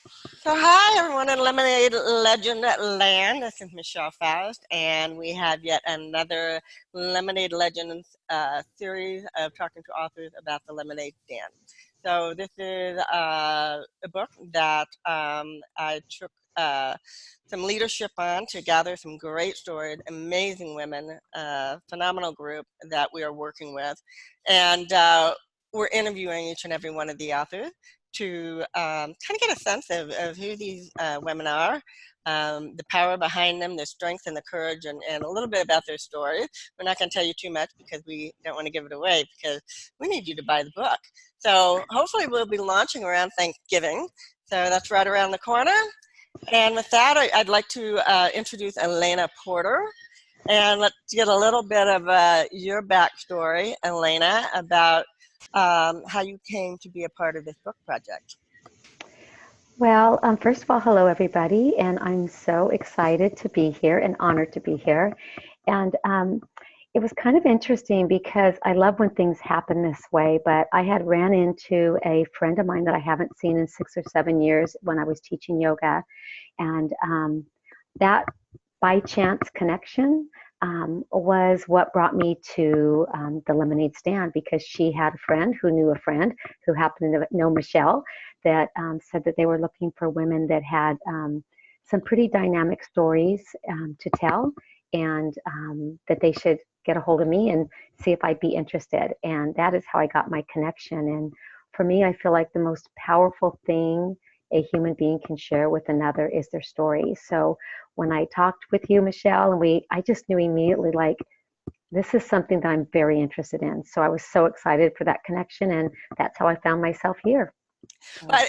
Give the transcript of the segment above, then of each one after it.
So hi everyone in Lemonade Legend Land. This is Michelle Faust, and we have yet another Lemonade Legends series of talking to authors about the lemonade stand. So this is a book that I took some leadership on to gather some great stories, amazing women, phenomenal group that we are working with, and we're interviewing each and every one of the authors to kind of get a sense of who these women are, the power behind them, their strength and the courage, and a little bit about their stories. We're not going to tell you too much because we don't want to give it away because we need you to buy the book. So hopefully we'll be launching around Thanksgiving. So that's right around the corner. And with that, I'd like to introduce Elena Porter. And let's get a little bit of your backstory, Elena, about how you came to be a part of this book project. Well, first of all, hello everybody, and I'm so excited to be here and honored to be here. And it was kind of interesting because I love when things happen this way, but I had ran into a friend of mine that I haven't seen in 6 or 7 years when I was teaching yoga, and that by chance connection was what brought me to the lemonade stand because she had a friend who knew a friend who happened to know Michelle that said that they were looking for women that had some pretty dynamic stories to tell and that they should get a hold of me and see if I'd be interested. And that is how I got my connection. And for me, I feel like the most powerful thing a human being can share with another is their story. So when I talked with you, Michelle, and I just knew immediately, like, this is something that I'm very interested in. So I was so excited for that connection, and that's how I found myself here. So, But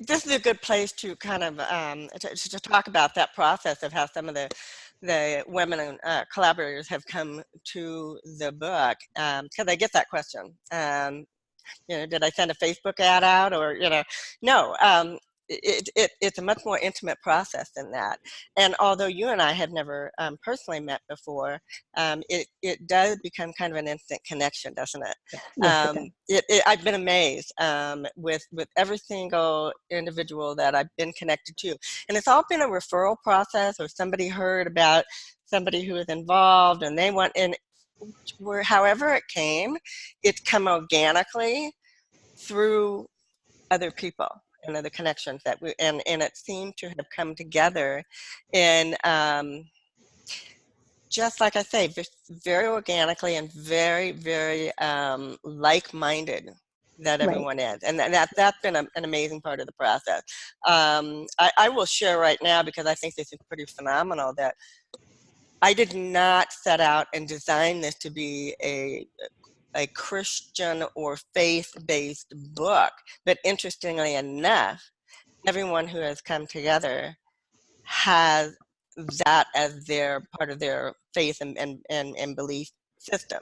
this is a good place to kind of to talk about that process of how some of the women and collaborators have come to the book, because I get that question. Did I send a Facebook ad out, or no. It's a much more intimate process than that. And although you and I had never personally met before, it does become kind of an instant connection, doesn't it? yes, it does. I've been amazed with every single individual that I've been connected to, and it's all been a referral process, or somebody heard about somebody who was involved, and they want in. Where, however it came, it's come organically through other people and other connections that and it seemed to have come together in just like I say, very organically and very, very like-minded that Right. everyone is. And that's been an amazing part of the process. I will share right now, because I think this is pretty phenomenal, that I did not set out and design this to be a Christian or faith-based book, but interestingly enough, everyone who has come together has that as their part of their faith and belief system.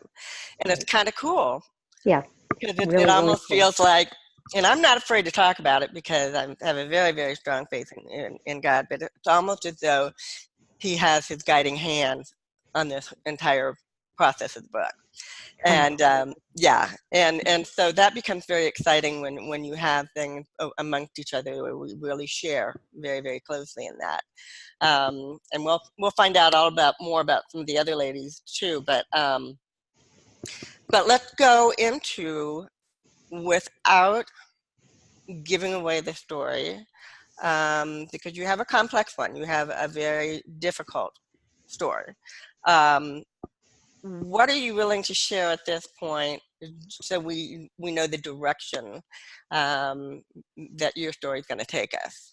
And it's Right. kind of cool Yes. because it Really, really almost cool. feels like, and I'm not afraid to talk about it because I have a very, very strong faith in God, but it's almost as though he has his guiding hand on this entire process of the book. And yeah, and so that becomes very exciting when you have things amongst each other where we really share very, very closely in that. And we'll find out all about more about some of the other ladies too. But let's go into, without giving away the story, because you have a complex one. You have a very difficult story. Um, what are you willing to share at this point, so we know the direction that your story is going to take us?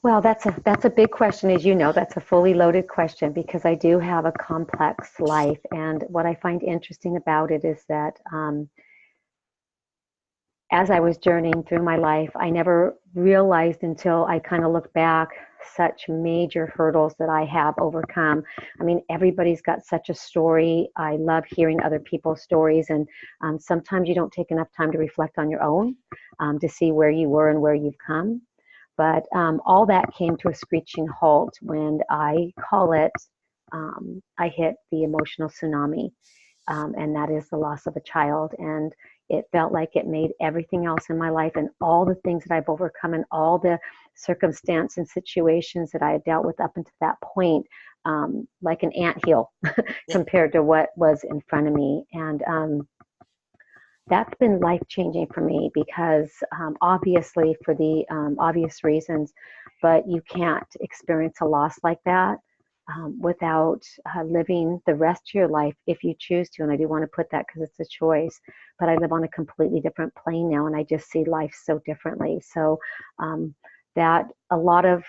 Well, that's a big question, as you know. That's a fully loaded question because I do have a complex life, and what I find interesting about it is that as I was journeying through my life, I never realized until I kind of look back such major hurdles that I have overcome. I mean, everybody's got such a story. I love hearing other people's stories, and sometimes you don't take enough time to reflect on your own to see where you were and where you've come. But all that came to a screeching halt when I call it, I hit the emotional tsunami, and that is the loss of a child. And it felt like it made everything else in my life and all the things that I've overcome and all the circumstance and situations that I had dealt with up until that point, like an anthill Yeah. compared to what was in front of me. And that's been life changing for me because obviously for the obvious reasons, but you can't experience a loss like that without living the rest of your life if you choose to. And I do want to put that because it's a choice, but I live on a completely different plane now and I just see life so differently. So that a lot of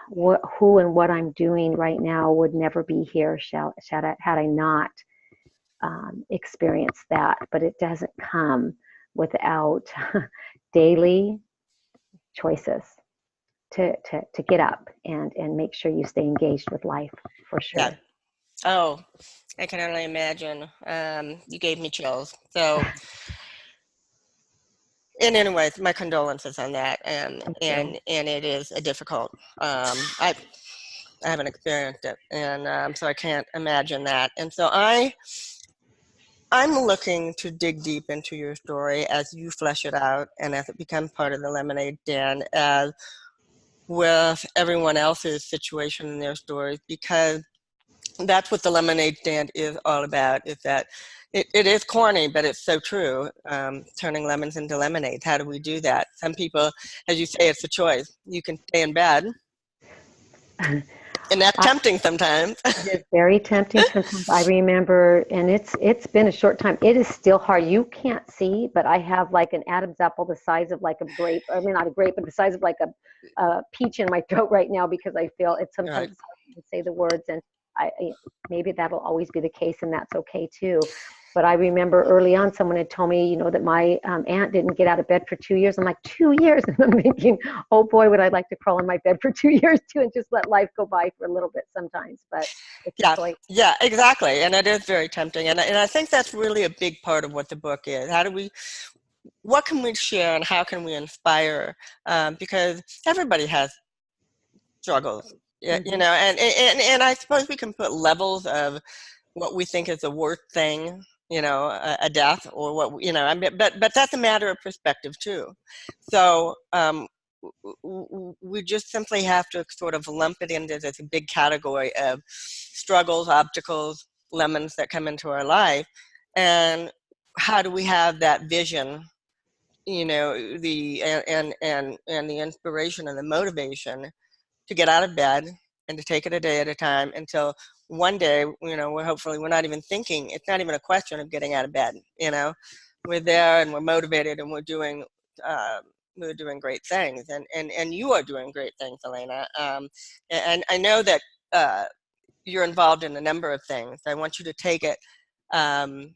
who and what I'm doing right now would never be here had I not experience that, but it doesn't come without daily choices to get up and make sure you stay engaged with life for Yeah. sure. Oh, I can only imagine. You gave me chills. So, in any ways, my condolences on that, and Thank you. and and it is a difficult. I haven't experienced it, and so I can't imagine that. And so I'm looking to dig deep into your story as you flesh it out, and as it becomes part of the Lemonade Den, as with everyone else's situation and their stories, because that's what the Lemonade Stand is all about. Is that it is corny, but it's so true. Turning lemons into lemonade. How do we do that? Some people, as you say, it's a choice. You can stay in bed, and that's I, tempting sometimes. it is very tempting sometimes. I remember, and it's been a short time. It is still hard. You can't see, but I have like an Adam's apple the size of like a grape. I mean, not a grape, but the size of like a peach in my throat right now because I feel it. Right. Sometimes it's hard to say the words, and maybe that'll always be the case, and that's okay too. But I remember early on, someone had told me, that my aunt didn't get out of bed for 2 years. I'm like, 2 years? And I'm thinking, oh boy, would I like to crawl in my bed for 2 years too and just let life go by for a little bit sometimes. But it's a Yeah, choice. yeah, exactly. And it is very tempting. And I think that's really a big part of what the book is. What can we share and how can we inspire? Because everybody has struggles, yeah, Mm-hmm. and I suppose we can put levels of what we think is the worst thing, a death or what, I mean, but that's a matter of perspective too. So we just simply have to sort of lump it into this big category of struggles, obstacles, lemons that come into our life, and how do we have that vision, the and the inspiration and the motivation to get out of bed and to take it a day at a time until one day, we're not even thinking, it's not even a question of getting out of bed, we're there and we're motivated and uh, we're doing great things, and you are doing great things, Elena. And I know that you're involved in a number of things. I want you to take it, um,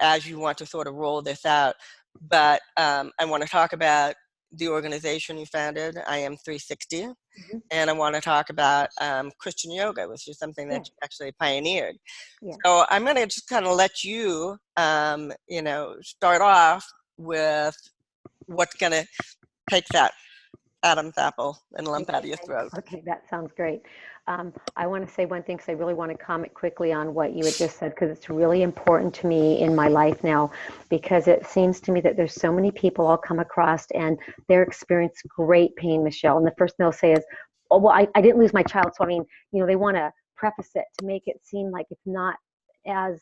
as you want to sort of roll this out. But I want to talk about the organization you founded, I Am 360, Mm-hmm. and I want to talk about Christian yoga, which is something that Yeah, you actually pioneered. yeah. So I'm going to just kind of let you, start off with what's going to take that Adam's apple and lump out of your throat. Okay, that sounds great. I want to say one thing because I really want to comment quickly on what you had just said because it's really important to me in my life now because it seems to me that there's so many people I'll come across and they're experiencing great pain, Michelle. And the first thing they'll say is, oh, well, I didn't lose my child. So, I mean, they want to preface it to make it seem like it's not as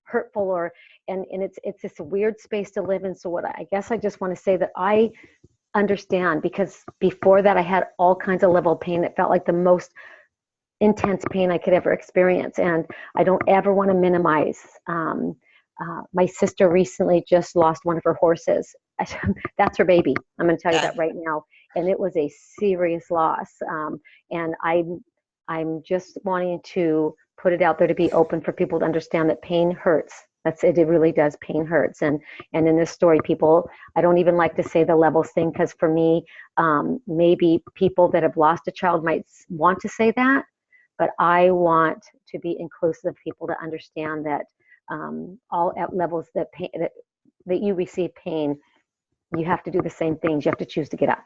hurtful and it's this weird space to live in. So what I guess I just want to say that I understand because before that I had all kinds of level of pain that felt like the most intense pain I could ever experience, and I don't ever want to minimize. My sister recently just lost one of her horses. That's her baby. I'm going to tell you Yeah. that right now, and it was a serious loss. And I'm just wanting to put it out there to be open for people to understand that pain hurts. That's it. It really does. Pain hurts. And in this story, people, I don't even like to say the levels thing because for me, maybe people that have lost a child might want to say that, but I want to be inclusive of people to understand that all at levels that pain that you receive pain, you have to do the same things. You have to choose to get up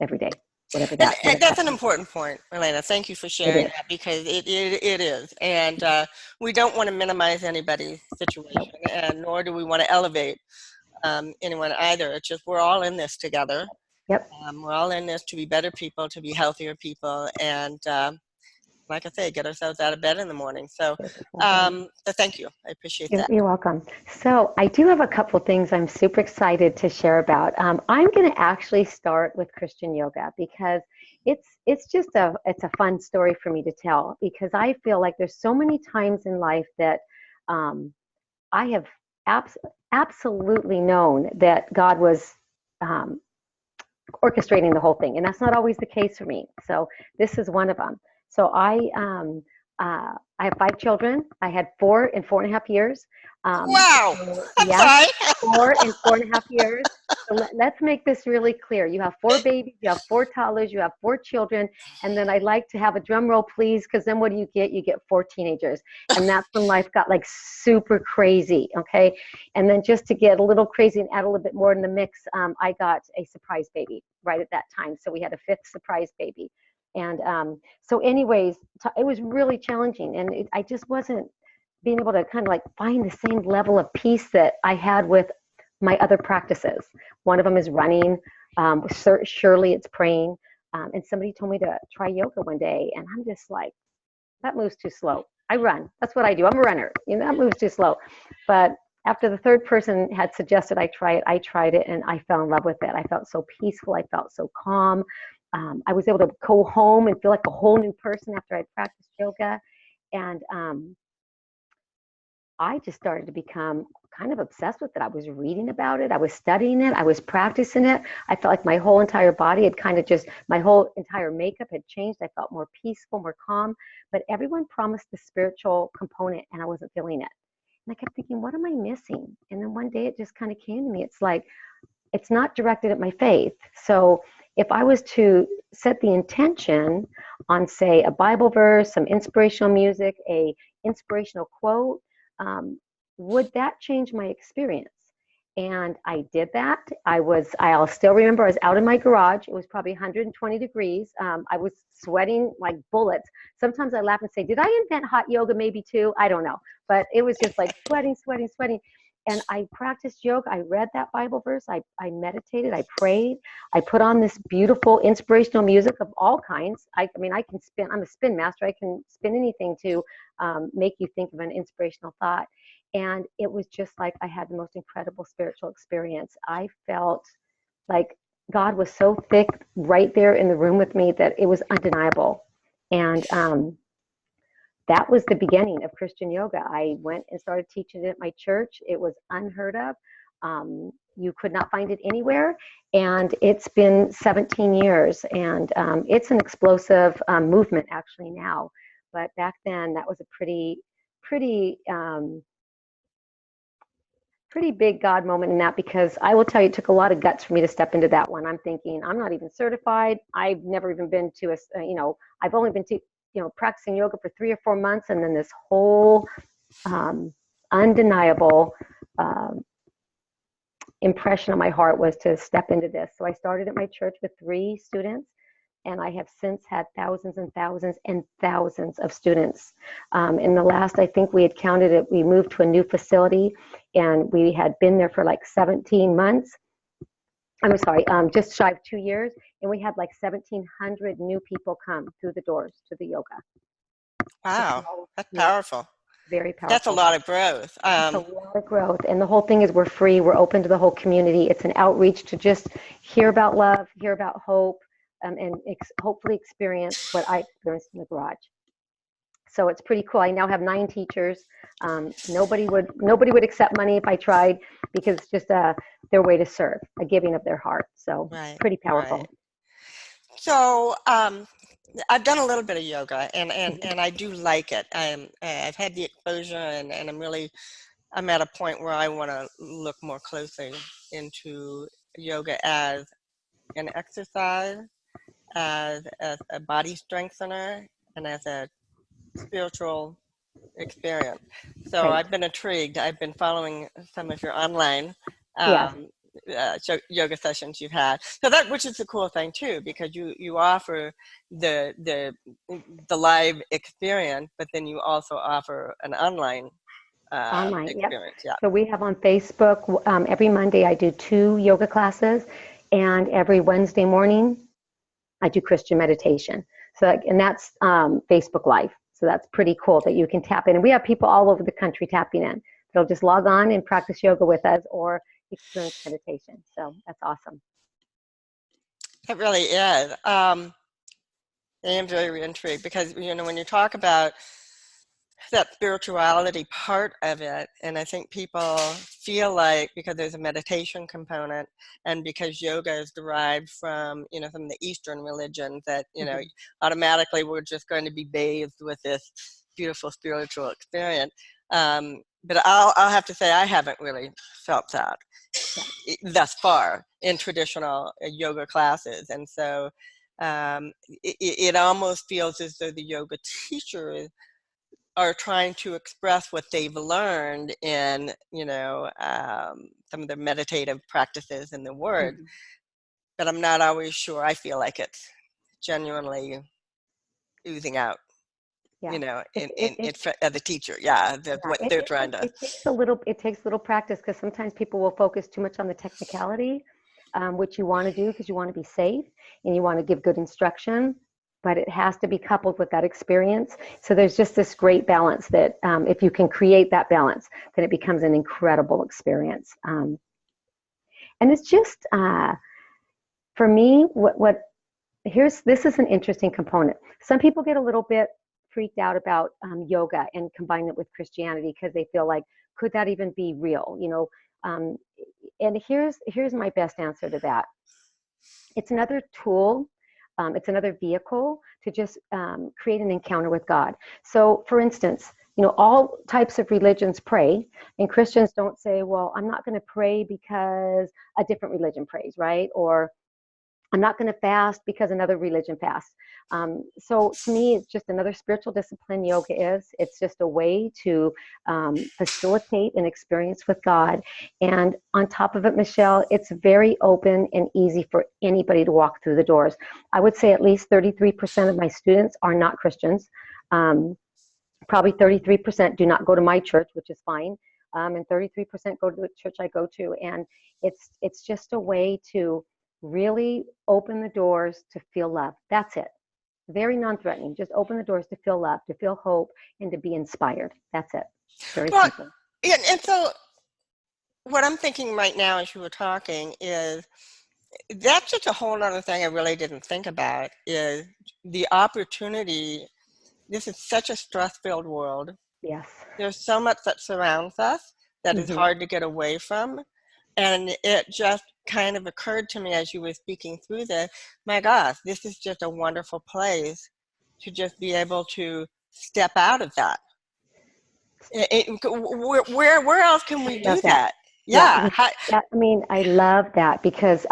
every day, And whatever that's that an means. important point, Elena. Thank you for It sharing is. that because it is. And we don't want to minimize anybody's Nope. situation, and nor do we want to elevate anyone either. It's just we're all in this together. Yep. We're all in this to be better people, to be healthier people, and like I say, get ourselves out of bed in the morning. So thank you. I appreciate that. You're welcome. So I do have a couple things I'm super excited to share about. I'm going to actually start with Christian yoga because it's just a fun story for me to tell because I feel like there's so many times in life that I have absolutely known that God was um, orchestrating the whole thing, and that's not always the case for me. So this is one of them. So I have 5 children. I had 4 in 4.5 years. Wow. So I'm yes, sorry. 4 in 4.5 years. So let's make this really clear. You have 4 babies, you have 4 toddlers, you have 4 children, and then I'd like to have a drum roll, please, because then what do you get? You get 4 teenagers, and that's when life got like super crazy. Okay, and then just to get a little crazy and add a little bit more in the mix, I got a surprise baby right at that time. So we had a 5th surprise baby. And so anyways, it was really challenging. And I just wasn't being able to kind of like find the same level of peace that I had with my other practices. One of them is running. Surely it's praying. And somebody told me to try yoga one day. And I'm just like, that moves too slow. I run. That's what I do. I'm a runner. That moves too slow. But after the third person had suggested I tried it and I fell in love with it. I felt so peaceful. I felt so calm. I was able to go home and feel like a whole new person after I practiced yoga. And I just started to become kind of obsessed with it. I was reading about it. I was studying it. I was practicing it. I felt like my whole entire body had kind of just, my whole entire makeup had changed. I felt more peaceful, more calm. But everyone promised the spiritual component and I wasn't feeling it. And I kept thinking, what am I missing? And then one day it just kind of came to me. It's like, it's not directed at my faith. So if I was to set the intention on, say, a Bible verse, some inspirational music, a inspirational quote, would that change my experience? And I did that. I'll still remember I was out in my garage. It was probably 120 degrees. I was sweating like bullets. Sometimes I laugh and say, did I invent hot yoga maybe too? I don't know. But it was just like sweating, sweating, sweating. And I practiced yoga. I read that Bible verse. I meditated. I prayed. I put on this beautiful inspirational music of all kinds. I mean, I can spin. I'm a spin master. I can spin anything to make you think of an inspirational thought. And it was just like I had the most incredible spiritual experience. I felt like God was so thick right there in the room with me that it was undeniable. And that was the beginning of Christian yoga. I went and started teaching it at my church. It was unheard of. You could not find it anywhere. And it's been 17 years. And it's an explosive movement actually now. But back then, that was a pretty big God moment in that, because I will tell you, it took a lot of guts for me to step into that one. I'm thinking, I'm not even certified. I've never even been to I've only been to, practicing yoga for 3 or 4 months. And then this whole undeniable impression on my heart was to step into this. So I started at my church with 3 students. And I have since had thousands and thousands and thousands of students. In the last, I think we had counted it, we moved to a new facility and we had been there for like 17 months. I'm sorry, just shy of 2 years. And we had like 1,700 new people come through the doors to the yoga. Wow, that's Yeah, powerful. very That's a powerful. lot of growth. It's a lot of growth. And the whole thing is we're free. We're open to the whole community. It's an outreach to just hear about love, hear about hope, and hopefully experience what I experienced in the garage. So it's pretty cool. I now have 9 teachers. Nobody would accept money if I tried, because it's just their way to serve, a giving of their heart. So Right, pretty powerful. right. So I've done a little bit of yoga, and I do like it. I've had the exposure, and I'm at a point where I want to look more closely into yoga as an exercise, as a body strengthener, and as a spiritual experience. So Right. I've been intrigued. I've been following some of your online Yes. um, yoga sessions you've had. So that, which is the cool thing too, because you offer the the live experience, but then you also offer an online Online, yep. experience. Yeah. So we have on Facebook, every Monday I do 2 yoga classes, and every Wednesday morning I do Christian meditation. And that's Facebook Live. So that's pretty cool that you can tap in. And we have people all over the country tapping in. They'll just log on and practice yoga with us or experience meditation. So that's awesome. It really is. I am very intrigued because, when you talk about that spirituality part of it, and I think people feel like because there's a meditation component and because yoga is derived from, from the Eastern religions that, Mm-hmm. automatically we're just going to be bathed with this beautiful spiritual experience. But I'll have to say I haven't really felt that Yeah. thus far in traditional yoga classes. And so it almost feels as though the yoga teachers are trying to express what they've learned in, some of the meditative practices in the word, Mm-hmm. but I'm not always sure. I feel like it's genuinely oozing out, Yeah. in front of the teacher. Yeah, that's Yeah, what they're trying to. it takes a little practice because sometimes people will focus too much on the technicality, which you want to do because you want to be safe and you want to give good instruction, but it has to be coupled with that experience. So there's just this great balance that if you can create that balance, then it becomes an incredible experience. And it's just for me, this is an interesting component. Some people get a little bit freaked out about yoga and combine it with Christianity because they feel like, could that even be real? And here's my best answer to that. It's another tool. It's another vehicle to just create an encounter with God. So, for instance, all types of religions pray, and Christians don't say, well, I'm not going to pray because a different religion prays, right? Or I'm not going to fast because another religion fasts. So to me, it's just another spiritual discipline. Yoga is. It's just a way to facilitate an experience with God. And on top of it, Michelle, it's very open and easy for anybody to walk through the doors. I would say at least 33% of my students are not Christians. Probably 33% do not go to my church, which is fine. And 33% go to the church I go to. And it's just a way to really open the doors to feel love. That's it. Very non-threatening. Just open the doors to feel love, to feel hope, and to be inspired. That's it. Very Well, simple. and so what I'm thinking right now as you were talking is that's just a whole other thing I really didn't think about is the opportunity. This is such a stress-filled world. Yes. There's so much that surrounds us that is Mm-hmm. hard to get away from. And it just kind of occurred to me as you were speaking through this, my gosh, this is just a wonderful place to just be able to step out of that. Where else can we I love do that. that? Yeah, Yeah. I love that because,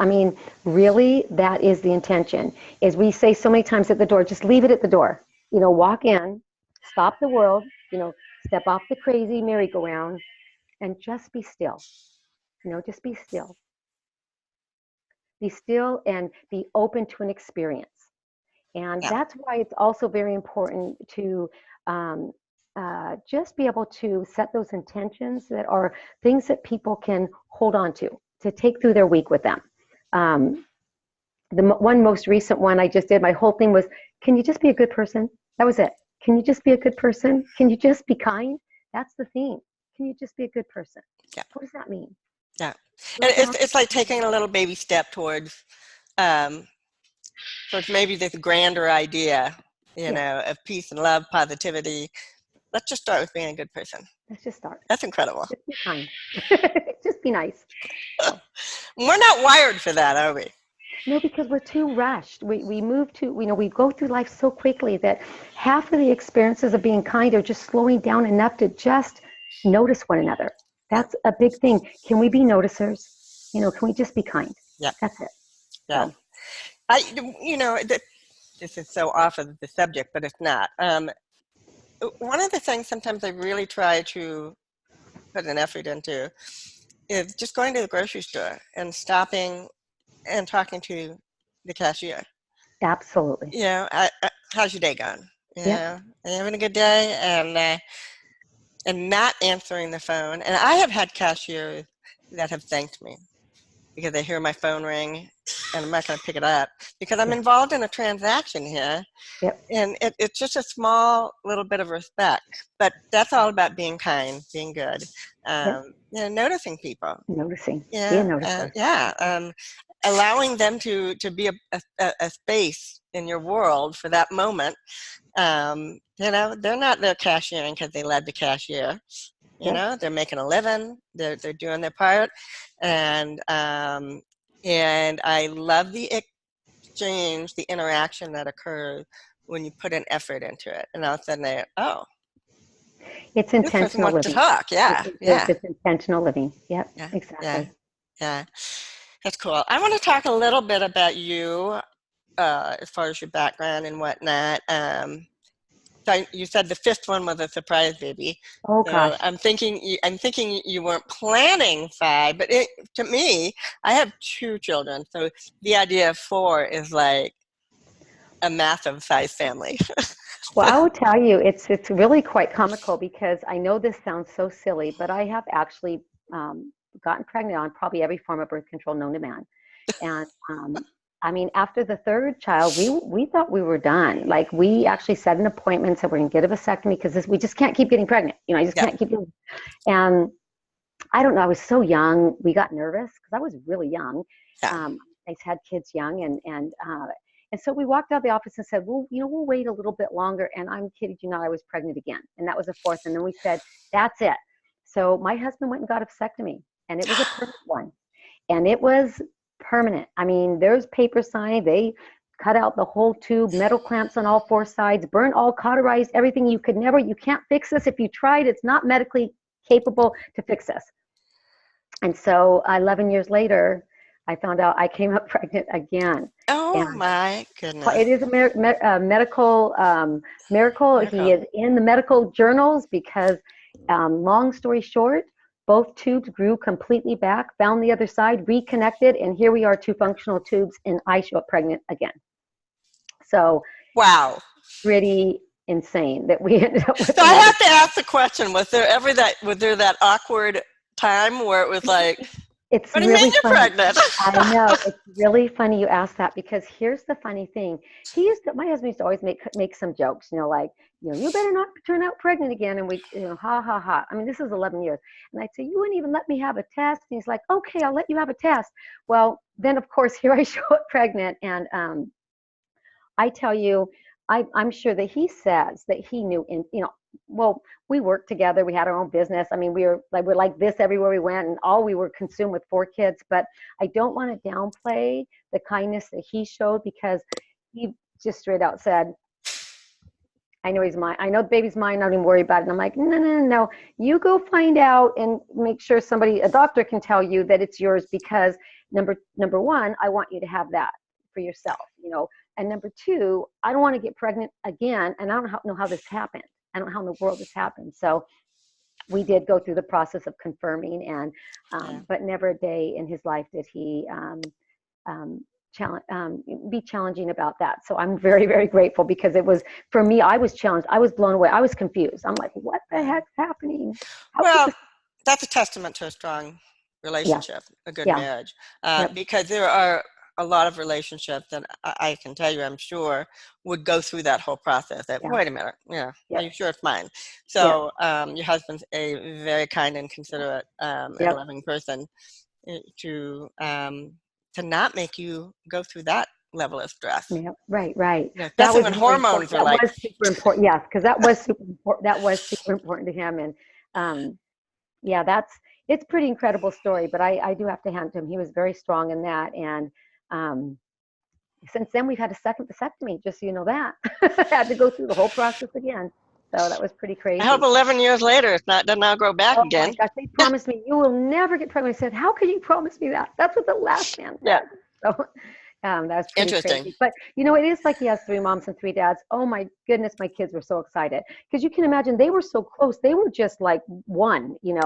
really, that is the intention. Is we say so many times at the door, just leave it at the door. Walk in, stop the world, step off the crazy merry-go-round, and just be still. Just be still. Be still and be open to an experience. And Yeah. that's why it's also very important to um, just be able to set those intentions that are things that people can hold on to take through their week with them. Um, the one most recent one I just did, my whole thing was, can you just be a good person? That was it. Can you just be a good person? Can you just be kind? That's the theme. Can you just be a good person? Yeah. What does that mean? Yeah. And Slow down. it's like taking a little baby step um, towards maybe this grander idea, Yes, of peace and love, positivity. Let's just start with being a good person. let's just start. That's incredible. Just be kind. Just be nice. So. We're not wired for that, are we? No, because we're too rushed. We move to, we go through life so quickly that half of the experiences of being kind are just slowing down enough to just notice one another. Yeah. That's a big thing. Can we be noticers? Can we just be kind? Yeah. That's it. Yeah. So, I, this is so off of the subject, but it's not. One of the things sometimes I really try to put an effort into is just going to the grocery store and stopping and talking to the cashier. absolutely. How's your day going? Yep. Are you having a good day? And and not answering the phone. And I have had cashiers that have thanked me because they hear my phone ring and I'm not going to pick it up because I'm Yeah. involved in a transaction here. Yep. And it's just a small little bit of respect. But that's all about being kind, being good, Yep. noticing people. Noticing. Be a Yeah, noticer. allowing them to be a space in your world for that moment. They're not there cashiering because they led the cashier. Yep. They're making a living. They're doing their part, and um, and I love the exchange, the interaction that occurs when you put an effort into it, and all of a sudden It's this person intentional wants to living. talk. Yeah, It is. yeah, It's intentional living. Yep. yeah, yeah, Exactly. yeah. That's cool. I want to talk a little bit about you, as far as your background and whatnot. So you said the fifth one was a surprise baby. Oh So gosh. I'm thinking you weren't planning five, but to me, I have two children, so the idea of four is like a massive size family. Well, I will tell you, it's really quite comical because I know this sounds so silly, but I have actually gotten pregnant on probably every form of birth control known to man. And I mean, after the third child, we thought we were done. Like we actually set an appointment, said we're going to get a vasectomy because we just can't keep getting pregnant. I just Yeah, can't keep doing. And I don't know. I was so young. We got nervous because I was really young. yeah. I had kids young, and so we walked out of the office and said, "Well, we'll wait a little bit longer." And I'm kidding you not, I was pregnant again, and that was a fourth. And then we said, "That's it." So my husband went and got a vasectomy, and it was a permanent one, and it was permanent. I mean, there's paper signed. They cut out the whole tube, metal clamps on all four sides, burnt all, cauterized everything. You can't fix this. If you tried, it's not medically capable to fix this. And so 11 years later, I found out I came up pregnant again. Oh And my it goodness, is a medical miracle. He miracle! is in the medical journals because, long story short, both tubes grew completely back, found the other side, reconnected, and here we are, two functional tubes, and I show up pregnant again. So Wow. pretty insane that we ended up with So I another have to child. ask the question: was there that awkward time where it was like, It's "What do you mean really you're funny. pregnant?" I know it's really funny you asked that because here's the funny thing. My husband used to always make some jokes, like, you better not turn out pregnant again. And we, ha ha ha. I mean, this is 11 years. And I'd say, you wouldn't even let me have a test. And he's like, okay, I'll let you have a test. Well, then of course, here I show up pregnant. And I tell you, I'm sure that he says that he knew well, we worked together. We had our own business. I mean, we're like this everywhere we went, and all we were consumed with four kids. But I don't want to downplay the kindness that he showed because he just straight out said, "I know he's mine. I know the baby's mine. Don't even worry about it." And I'm like, "No, no, no, no. You go find out and make sure a doctor can tell you that it's yours because number one, I want you to have that for yourself. And number two, I don't want to get pregnant again, and I don't know how this happened. I don't know how in the world this happened." So we did go through the process of confirming, and Yeah. but never a day in his life did he um, be challenging about that. So I'm very, very grateful because it was, for me, I was challenged. I was blown away. I was confused. I'm like, what the Yeah. heck's happening? How could Well, this? that's a testament to a strong Yeah, relationship, a good yeah, marriage, yep, because there are a lot of relationships, and I can tell you, I'm sure, would go through that whole process. That, yeah, wait a minute, yeah, are you yep, sure it's mine? yep, So your husband's a very kind and considerate and yep. loving person, to not make you go through that level of stress. Yeah, right, right. That Especially was when really important. hormones are That like, was super important. Yes, because that was super important. That was super important to him. And um, yeah, it's pretty incredible story. But I do have to hand to him. He was very strong in that. And um, since then, we've had a second vasectomy. Just so you know that, had to go through the whole process again. So that was pretty I hope crazy. 11 years later it's not doesn't all grow back Oh my again. gosh, they promised me you will never get pregnant. I said, how could you promise me that? That's what the last man Yeah, said. So that was pretty interesting. crazy. But it is like he has three moms and three dads. Oh my goodness, my kids were so excited because you can imagine they were so close. They were just like one. Yeah,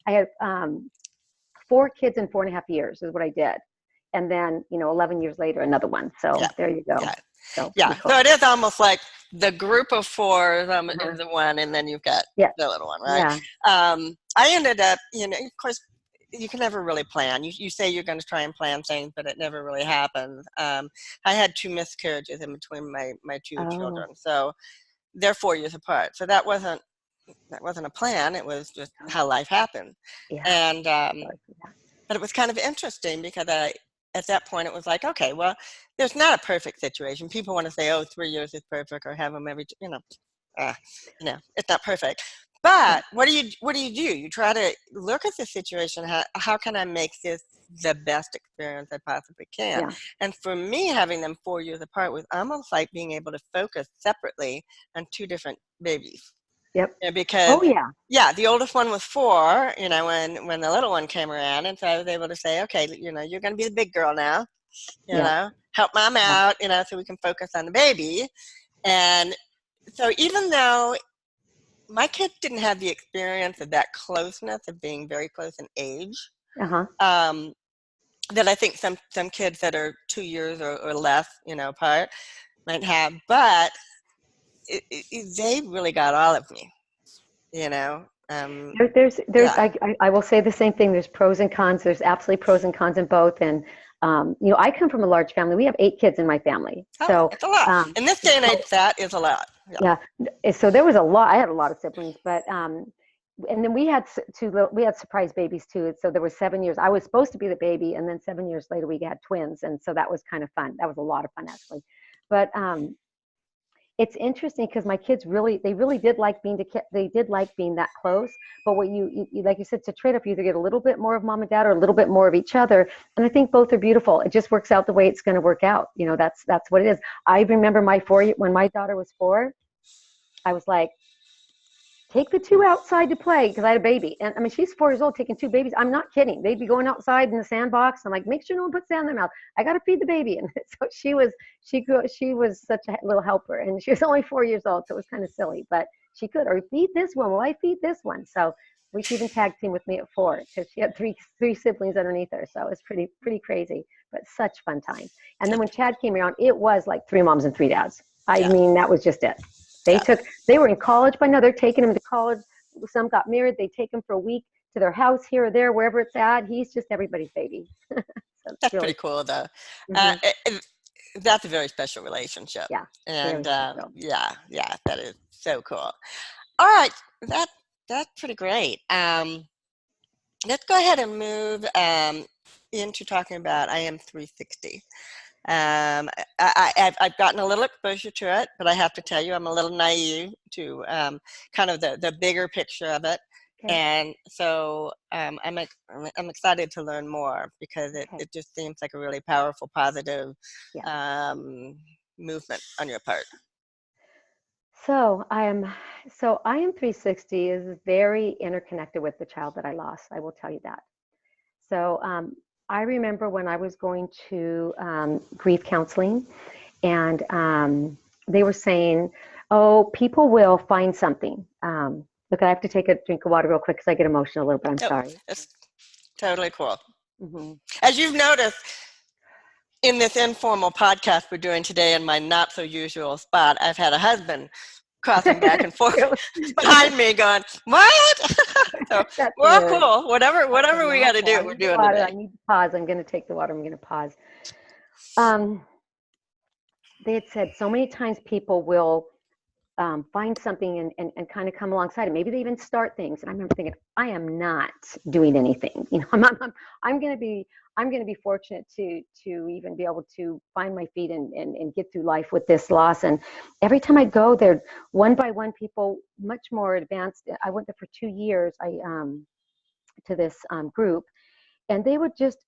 I had four kids in 4.5 years is what I did, and then 11 years later another one. yeah, So there you go. yeah. So pretty Yeah, cool. so it is almost like the group of four Uh-huh. is the one, and then you've got Yeah. the little one, right? Yeah. I ended up, of course, you can never really plan. You say you're going to try and plan things, but it never really happens. I had two miscarriages in between my two Oh, children, so they're 4 years apart. So that wasn't a plan. It was just no. how life happened, Yeah. and Sorry for that. but it was kind of interesting because at that point, it was like, okay, well, there's not a perfect situation. People want to say, oh, 3 years is perfect, or have them every, uh, it's not perfect. Yeah. But what do? You try to look at the situation. How can I make this the best experience I possibly can? Yeah. And for me, having them 4 years apart was almost like being able to focus separately on two different babies. Yep. Because Oh, yeah. yeah, the oldest one was 4, when the little one came around, and so I was able to say, okay, you're going to be the big girl now, Yeah. help mom Yeah. out, so we can focus on the baby. And so even though my kids didn't have the experience of that closeness of being very close in age, Uh-huh. um, that I think some kids that are 2 years or less, apart might have, but they really got all of me, you know. There's Yeah. I will say the same thing. There's pros and cons. There's absolutely pros and cons in both. And I come from a large family. We have 8 kids in my family. Oh, So it's a lot. um, In this day and age, so that is a lot. Yeah. yeah. So there was a lot. I had a lot of siblings, but and then we had we had surprise babies too. So there was 7 years. I was supposed to be the baby, and then 7 years later we had twins, and so that was kind of fun. That was a lot of fun actually. But it's interesting because my kids they really did like they did like being that close. But what you like you said, it's a trade off. You either get a little bit more of mom and dad or a little bit more of each other. And I think both are beautiful. It just works out the way it's going to work out. That's what it is. I remember when my daughter was 4, I was like, take the two outside to play because I had a baby. And I mean, she's 4 years old taking two babies. I'm not kidding. They'd be going outside in the sandbox. I'm like, make sure no one puts sand in their mouth. I got to feed the baby. And so she was such a little helper. And she was only 4 years old. So it was kind of silly, but she could, or feed this one. Well, I feed this one. So she even tag team with me at 4 because she had three siblings underneath her. So it was pretty crazy, but such fun times. And then when Chad came around, it was like 3 moms and 3 dads. I Yeah. mean, that was just it. Yeah. They were in college by now. They're taking him to college. Some got married. They take him for a week to their house here or there, wherever it's at. He's just everybody's baby. So it's That's really pretty cool, though. Uh, hmm that's a very special relationship. yeah, And very special. yeah, yeah, that is so cool. All right, that that's pretty great. Let's go ahead and move into talking about IM 360. I've gotten a little exposure to it, but I have to tell you, I'm a little naive to kind of the bigger picture of it. Okay, And so I'm excited to learn more because okay, it just seems like a really powerful, positive yeah. um, movement on your part. So I am 360 is very interconnected with the child that I lost. I will tell you that. So I remember when I was going to grief counseling, and they were saying, "Oh, people will find something." Look, I have to take a drink of water real quick because I get emotional a little bit. I'm Oh, sorry. it's totally cool. Hmm. As you've noticed, in this informal podcast we're doing today in my not so usual spot, I've had a husband crossing back and forth True. behind me going, what? So That's we're all hilarious. cool. Okay, Whatever we got to okay. do, I we're need the doing water. I today. need to pause. I'm going to take the water. I'm going to pause. Um, they had said so many times people will find something and kind of come alongside it. Maybe they even start things. And I remember thinking, I am not doing anything. I'm going to be, I'm going to be fortunate to even be able to find my feet and get through life with this loss. And every time I go there, one by one, people much more advanced. I went there for 2 years. To this group, and they would just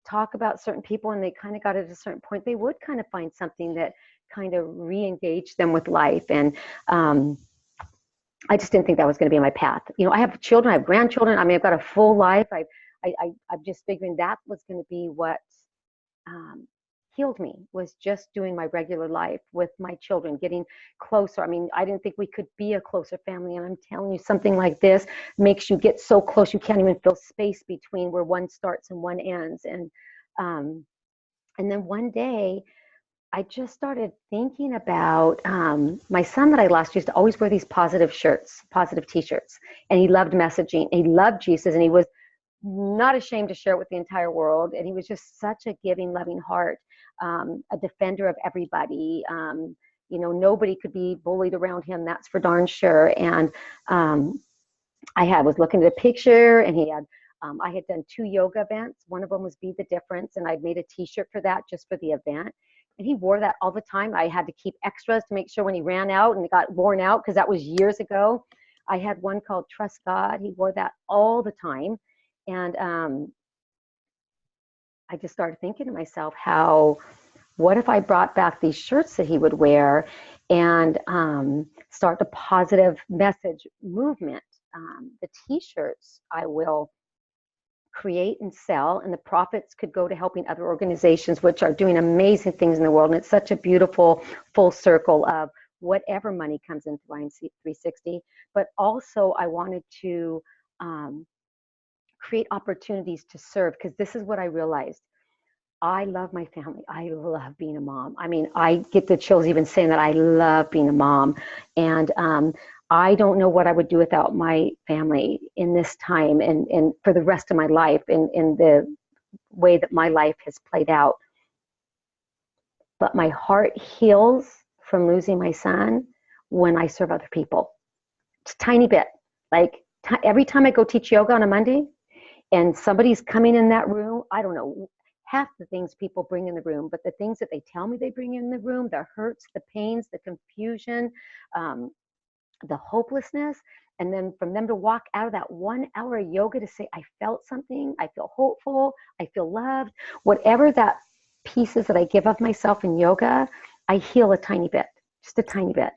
talk about certain people, and they kind of got at a certain point, they would kind of find something that kind of re-engage them with life. And um, I just didn't think that was going to be my path. I have children, I have grandchildren. I mean, I've got a full life. I'm just figuring that was going to be what um, healed me, was just doing my regular life with my children, getting closer. I mean, I didn't think we could be a closer family. And I'm telling you, something like this makes you get so close, you can't even feel space between where one starts and one ends. Um, and then one day, I just started thinking about my son that I lost used to always wear these positive shirts, positive T-shirts, and he loved messaging. He loved Jesus, and he was not ashamed to share it with the entire world. And he was just such a giving, loving heart, a defender of everybody. Nobody could be bullied around him. That's for darn sure. And um, was looking at a picture, and I had done 2 yoga events. One of them was Be the Difference, and I'd made a T-shirt for that just for the event. And he wore that all the time. I had to keep extras to make sure when he ran out and it got worn out, because that was years ago. I had one called Trust God. He wore that all the time. And I just started thinking to myself, what if I brought back these shirts that he would wear and start a positive message movement? The T-shirts I will create and sell, and the profits could go to helping other organizations which are doing amazing things in the world. And it's such a beautiful full circle of whatever money comes into IMC 360. But also I wanted to create opportunities to serve, because this is what I realized. I love my family. I love being a mom. I mean, I get the chills even saying that. I love being a mom. And I don't know what I would do without my family in this time and for the rest of my life, in the way that my life has played out. But my heart heals from losing my son when I serve other people. It's a tiny bit. Like every time I go teach yoga on a Monday and somebody's coming in that room, I don't know half the things people bring in the room, but the things that they tell me they bring in the room, the hurts, the pains, the confusion, the hopelessness, and then from them to walk out of that 1 hour of yoga to say, I felt something, I feel hopeful, I feel loved, whatever that pieces that I give of myself in yoga, I heal a tiny bit, just a tiny bit.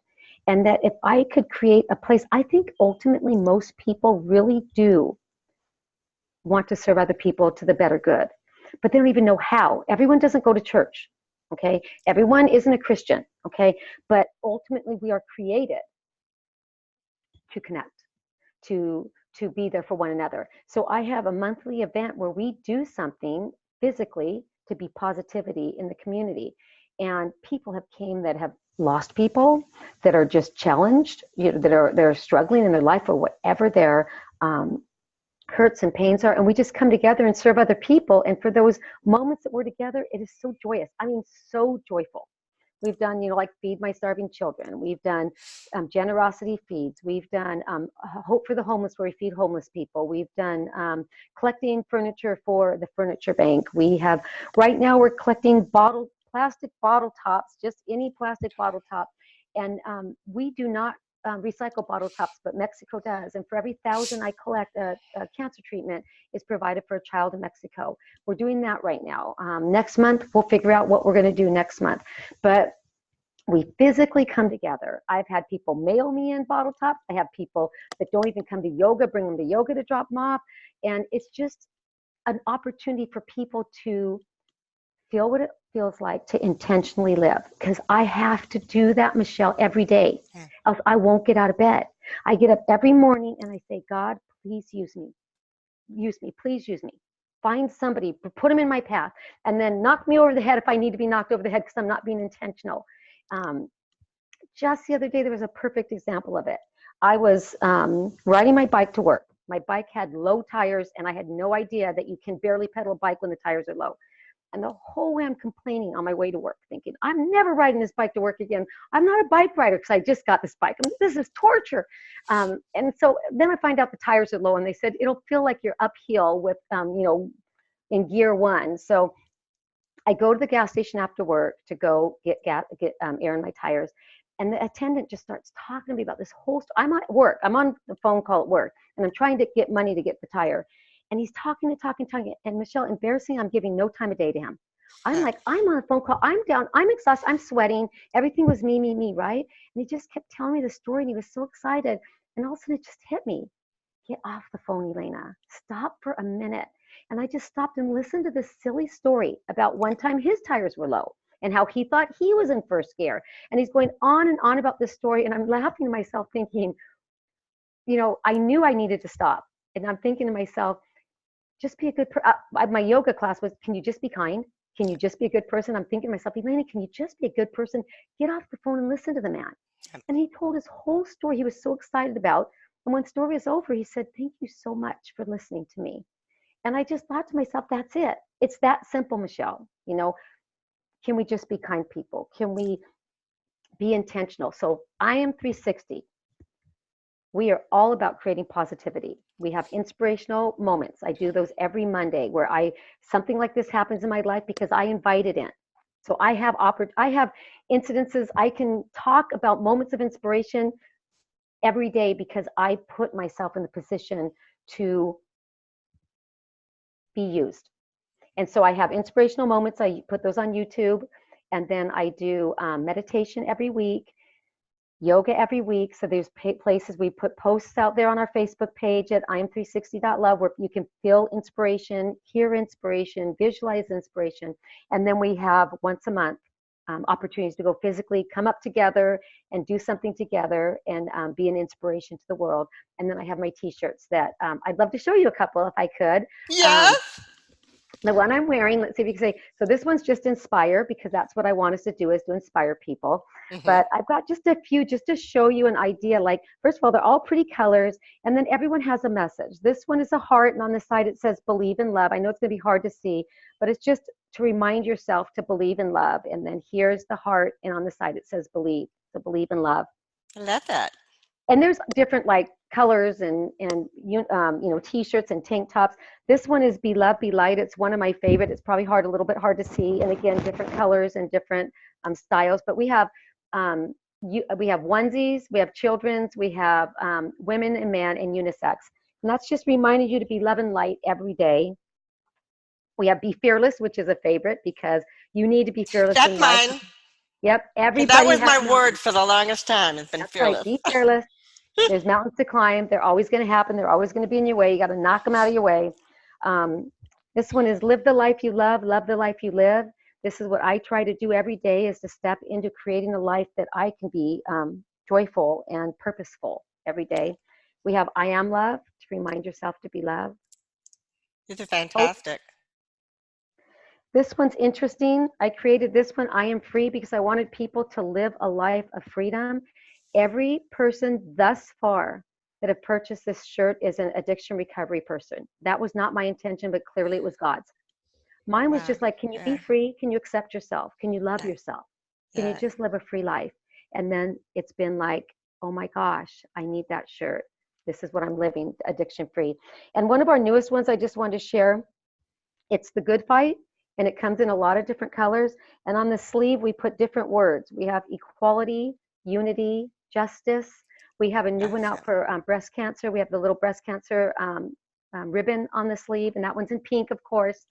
And that if I could create a place, I think ultimately most people really do want to serve other people to the better good, but they don't even know how. Everyone doesn't go to church, okay? Everyone isn't a Christian, okay? But ultimately we are created to connect, to be there for one another. So I have a monthly event where we do something physically to be positivity in the community. And people have came that have lost people, that are just challenged, they're struggling in their life, or whatever their hurts and pains are, and we just come together and serve other people. And for those moments that we're together, it is so joyous. I mean, so joyful. We've done, like Feed My Starving Children. We've done generosity feeds. We've done Hope for the Homeless, where we feed homeless people. We've done collecting furniture for the furniture bank. Right now we're collecting plastic bottle tops, just any plastic bottle top. And we do not recycle bottle tops, but Mexico does. And for every 1,000 I collect, a cancer treatment is provided for a child in Mexico. We're doing that right now. Next month, we'll figure out what we're going to do next month. But we physically come together. I've had people mail me in bottle tops. I have people that don't even come to yoga, bring them to yoga to drop them off. And it's just an opportunity for people to feel what it feels like to intentionally live. Because I have to do that, Michelle, every day. Else I won't get out of bed. I get up every morning and I say, God, please use me. Use me. Please use me. Find somebody, put them in my path, and then knock me over the head if I need to be knocked over the head because I'm not being intentional. Just the other day, there was a perfect example of it. I was riding my bike to work. My bike had low tires, and I had no idea that you can barely pedal a bike when the tires are low. And the whole way I'm complaining on my way to work, thinking, I'm never riding this bike to work again. I'm not a bike rider because I just got this bike. This is torture. And so then I find out the tires are low, and they said, it'll feel like you're uphill with, in gear one. So I go to the gas station after work to go get air in my tires. And the attendant just starts talking to me about this whole I'm at work. I'm on the phone call at work, and I'm trying to get money to get the tire. And he's talking. And Michelle, embarrassing, I'm giving no time of day to him. I'm like, I'm on a phone call. I'm down. I'm exhausted. I'm sweating. Everything was me, right? And he just kept telling me the story, and he was so excited. And all of a sudden it just hit me. Get off the phone, Elena. Stop for a minute. And I just stopped and listened to this silly story about one time his tires were low and how he thought he was in first gear. And he's going on and on about this story. And I'm laughing to myself thinking, I knew I needed to stop. And I'm thinking to myself, just be a good my yoga class was, can you just be kind? Can you just be a good person? I'm thinking to myself, Elena, can you just be a good person? Get off the phone and listen to the man. And he told his whole story he was so excited about. And when the story was over, he said, thank you so much for listening to me. And I just thought to myself, that's it. It's that simple, Michelle. Can we just be kind people? Can we be intentional? So I am 360. We are all about creating positivity. We have inspirational moments. I do those every Monday where something like this happens in my life because I invite it in. So I have incidences. I can talk about moments of inspiration every day because I put myself in the position to be used. And so I have inspirational moments. I put those on YouTube, and then I do meditation every week, yoga every week. So there's places we put posts out there on our Facebook page at im360.love where you can feel inspiration, hear inspiration, visualize inspiration. And then we have once a month opportunities to go physically come up together and do something together and be an inspiration to the world. And then I have my t-shirts that I'd love to show you a couple if I could. Yes. The one I'm wearing, let's see if you can say, so this one's just inspire because that's what I want us to do is to inspire people. Mm-hmm. But I've got just a few just to show you an idea. Like, first of all, they're all pretty colors, and then everyone has a message. This one is a heart, and on the side it says believe in love. I know it's going to be hard to see, but it's just to remind yourself to believe in love. And then here's the heart, and on the side it says believe. So believe in love. I love that. And there's different like colors and t-shirts and tank tops. This one is Be Love, Be Light. It's one of my favorite. It's probably a little bit hard to see. And again, different colors and different styles. But we have onesies, we have children's, we have women and men and unisex. And that's just reminding you to be love and light every day. We have Be Fearless, which is a favorite because you need to be fearless That's in life. mine. Yep, That everybody was has my mountains. word for the longest time. It's been That's right, fearless. be fearless. There's mountains to climb. They're always going to happen. They're always going to be in your way. You got to knock them out of your way. This one is live the life you love the life you live. This is what I try to do every day is to step into creating a life that I can be joyful and purposeful every day. We have I am love to remind yourself to be loved. These are Hope. fantastic. This one's interesting. I created this one, I am free, because I wanted people to live a life of freedom. Every person thus far that have purchased this shirt is an addiction recovery person. That was not my intention, but clearly it was God's. Mine was just like, can you be free? Can you accept yourself? Can you love yourself? Can you just live a free life? And then it's been like, oh my gosh, I need that shirt. This is what I'm living, addiction free. And one of our newest ones I just wanted to share, it's the Good Fight. And it comes in a lot of different colors. And on the sleeve, we put different words. We have equality, unity, justice. We have a new one out for breast cancer. We have the little breast cancer ribbon on the sleeve, and that one's in pink, of course.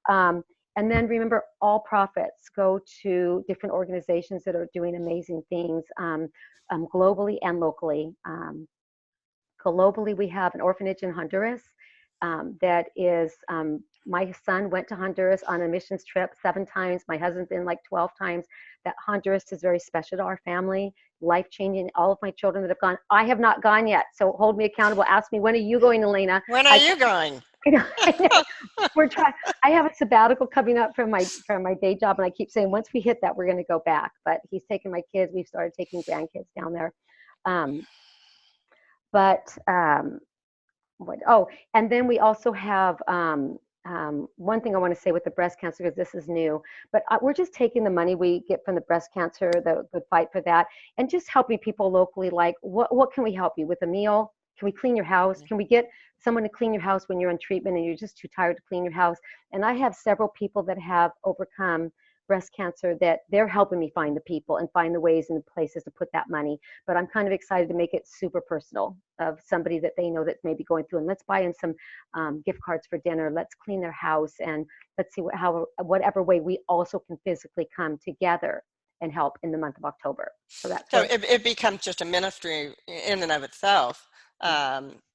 And then remember, all profits go to different organizations that are doing amazing things globally and locally. Globally, we have an orphanage in Honduras that is my son went to Honduras on a missions trip 7 times. My husband's been like 12 times. That Honduras is very special to our family, life-changing. All of my children that have gone, I have not gone yet. So hold me accountable. Ask me, when are you going, Elena? When are you going? I know. We're trying. I have a sabbatical coming up from my day job, and I keep saying once we hit that, we're going to go back. But he's taking my kids. We've started taking grandkids down there. And then we also have one thing I want to say with the breast cancer, because this is new, but we're just taking the money we get from the breast cancer, the Good Fight for that, and just helping people locally. Like, what can we help you with? A meal? Can we clean your house? Can we get someone to clean your house when you're in treatment and you're just too tired to clean your house? And I have several people that have overcome breast cancer that they're helping me find the people and find the ways and the places to put that money. But I'm kind of excited to make it super personal of somebody that they know that's maybe going through, and let's buy in some gift cards for dinner. Let's clean their house, and let's see whatever way we also can physically come together and help in the month of October. So it becomes just a ministry in and of itself,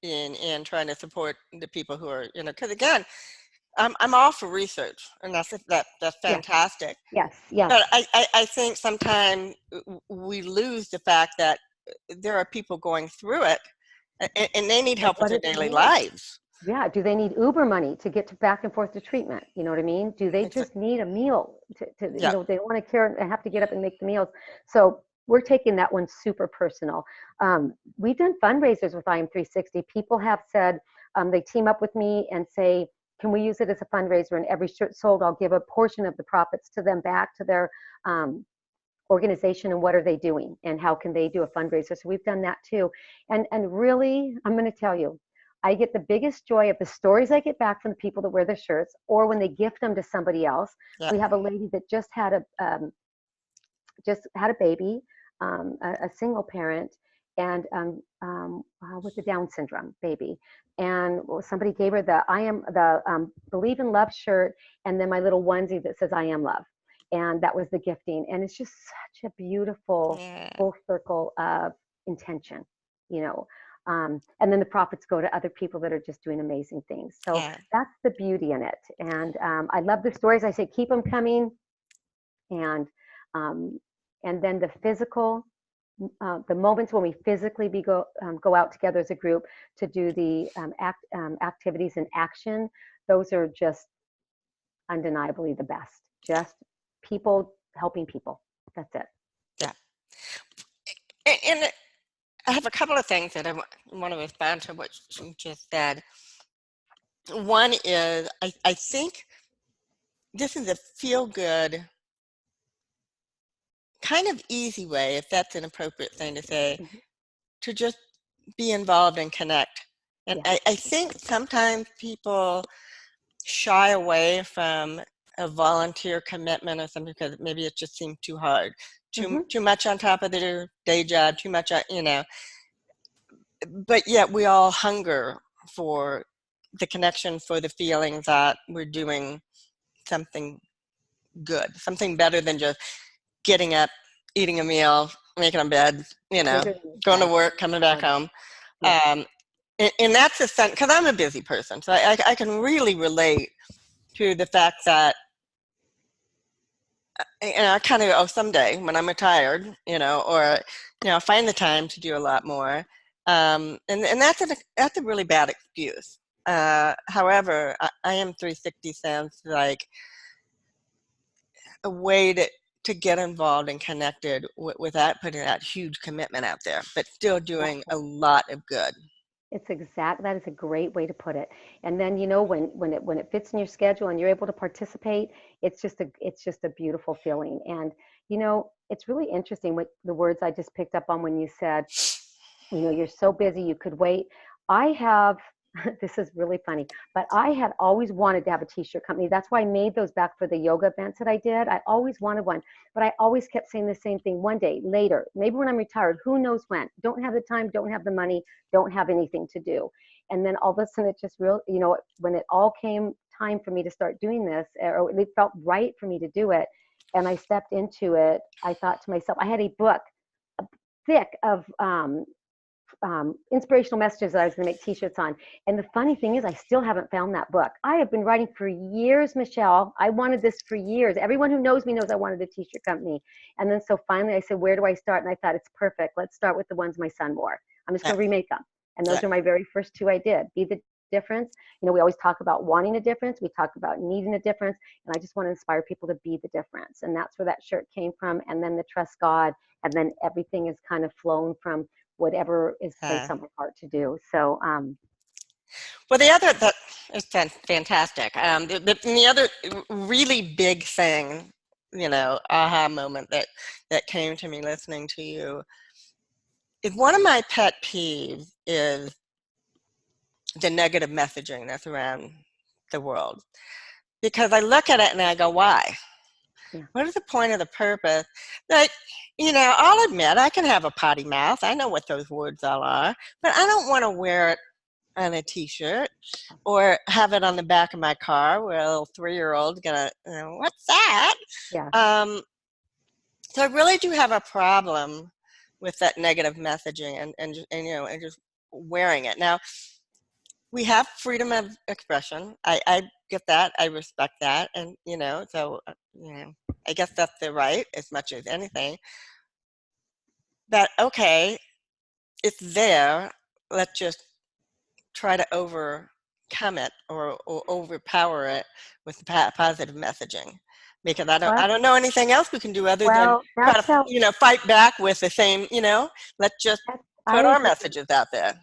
in trying to support the people who are, because again, I'm all for research, and that's fantastic. Yes. But I think sometimes we lose the fact that there are people going through it, and they need help with their daily lives. Yeah, do they need Uber money to get to back and forth to treatment? You know what I mean? Do they It's just need a meal yeah, they want to care and have to get up and make the meals? So we're taking that one super personal. We've done fundraisers with IM360. People have said they team up with me and say, can we use it as a fundraiser? And every shirt sold, I'll give a portion of the profits to them back to their organization, and what are they doing and how can they do a fundraiser. So we've done that too. And really, I'm going to tell you, I get the biggest joy of the stories I get back from the people that wear the shirts, or when they gift them to somebody else. yeah, We have a lady that just had a baby, a single parent, and with the Down syndrome baby. And somebody gave her the I am the Believe in Love shirt, and then my little onesie that says I am love, and that was the gifting. And it's just such a beautiful yeah, full circle of intention, you know. And then the profits go to other people that are just doing amazing things. So yeah, that's the beauty in it. And I love the stories. I say keep them coming, and um, and then the physical, the moments when we physically go out together as a group to do the activities in action, those are just undeniably the best. Just people helping people. That's it. yeah. And I have a couple of things that I want to respond to what you just said. One is I think this is a feel good, kind of easy way, if that's an appropriate thing to say, Mhm. to just be involved and connect. And Yes. I think sometimes people shy away from a volunteer commitment or something because maybe it just seems too hard, Hmm. too much on top of their day job, too much, but yet we all hunger for the connection, for the feeling that we're doing something good, something better than just getting up, eating a meal, making a bed, Bigger than going to that. work, coming back Right. home. Yes. Um, and that's the sense, because I'm a busy person, so I can really relate to the fact that, I kind of, oh, someday when I'm retired, or, find the time to do a lot more. And that's a really bad excuse. However, I am 360 sounds like a way to get involved and connected without putting that huge commitment out there, but still doing a Exactly. lot of good. That is a great way to put it. And then when it fits in your schedule and you're able to participate, it's just a beautiful feeling. And it's really interesting what the words I just picked up on when you said, you're so busy you could wait. I have this is really funny, but I had always wanted to have a t-shirt company. That's why I made those back for the yoga events that I did. I always wanted one, but I always kept saying the same thing: one day, later, maybe when I'm retired, who knows when. Don't have the time, don't have the money, don't have anything to do. And then all of a sudden it just when it all came time for me to start doing this, or it felt right for me to do it, and I stepped into it, I thought to myself, I had a book thick of inspirational messages that I was going to make t-shirts on. And the funny thing is, I still haven't found that book. I have been writing for years, Michelle. I wanted this for years. Everyone who knows me knows I wanted a t-shirt company. And then so finally I said, where do I start? And I thought, it's perfect. Let's start with the ones my son wore. I'm just Yeah, going to remake them. And yeah, those are my very first two I did. Be the difference. We always talk about wanting a difference. We talk about needing a difference. And I just want to inspire people to be the difference. And that's where that shirt came from. And then the trust God. And then everything is kind of flown from whatever is placed yeah. on my heart to do. So, Well, the other that is fantastic. The other really big thing, aha moment that came to me listening to you is one of my pet peeves is the negative messaging that's around the world. Because I look at it and I go, why? yeah, What is the point of the purpose? Like, I'll admit I can have a potty mouth. I know what those words all are, but I don't want to wear it on a t-shirt or have it on the back of my car where a little 3-year-old's gonna, what's that? yeah, Um, so I really do have a problem with that negative messaging and just wearing it. Now, we have freedom of expression. I get that. I respect that. And, so, I guess that's the right as much as anything. But, okay, it's there. Let's just try to overcome overcome it or overpower it with positive messaging, because I Well, don't know anything else we can do other than well, try to, that's how fight back with the same, let's just I put our agree. messages out there.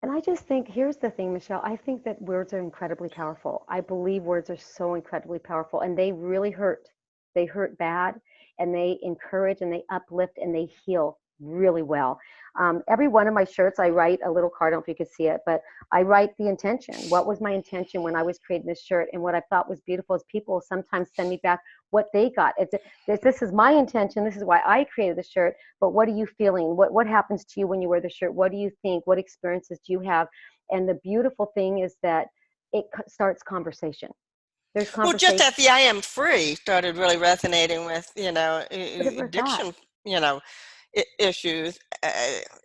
And I just think, here's the thing, Michelle. I think that words are incredibly powerful. I believe words are so incredibly powerful, and they really hurt. They hurt bad, and they encourage, and they uplift, and they heal really well. Every one of my shirts, I write a little card. I don't know if you could see it, but I write the intention. What was my intention when I was creating this shirt? And what I thought was beautiful is people sometimes send me back what they got. This is my intention. This is why I created the shirt. But what are you feeling? What happens to you when you wear the shirt? What do you think? What experiences do you have? And the beautiful thing is that it starts conversation. There's Well, just conversation. as the I am free started really resonating with, Whatever that addiction, you know, issues,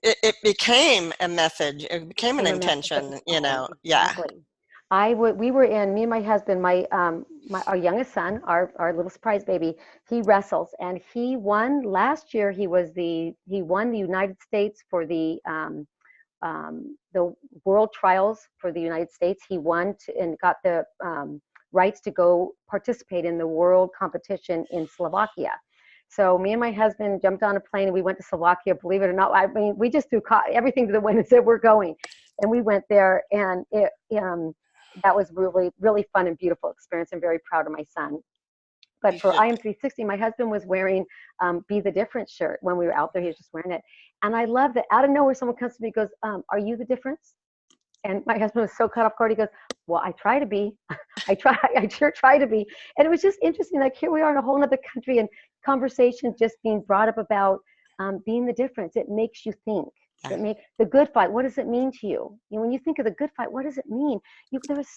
it became a message. It became an became a message of its intention, own. yeah, Exactly. We were in, me and my husband, our youngest son, our little surprise baby, he wrestles, and he won last year. He won the United States for the world trials for the United States. He won and got the rights to go participate in the world competition in Slovakia. So me and my husband jumped on a plane and we went to Slovakia. Believe it or not, I mean, we just threw everything to the wind and said we're going, and we went there, and that was really really fun and beautiful experience. I'm very proud of my son. But you for should. IM360, my husband was wearing Be the Difference shirt when we were out there. He was just wearing it. And I love that out of nowhere, someone comes to me and goes, are you the difference? And my husband was so cut off guard. He goes, well, I try to be. I sure try to be. And it was just interesting. Like here we are in a whole other country and conversations just being brought up about being the difference. It makes you think. Yeah. It make the good fight. What does it mean to you? When you think of the good fight, what does it mean? There's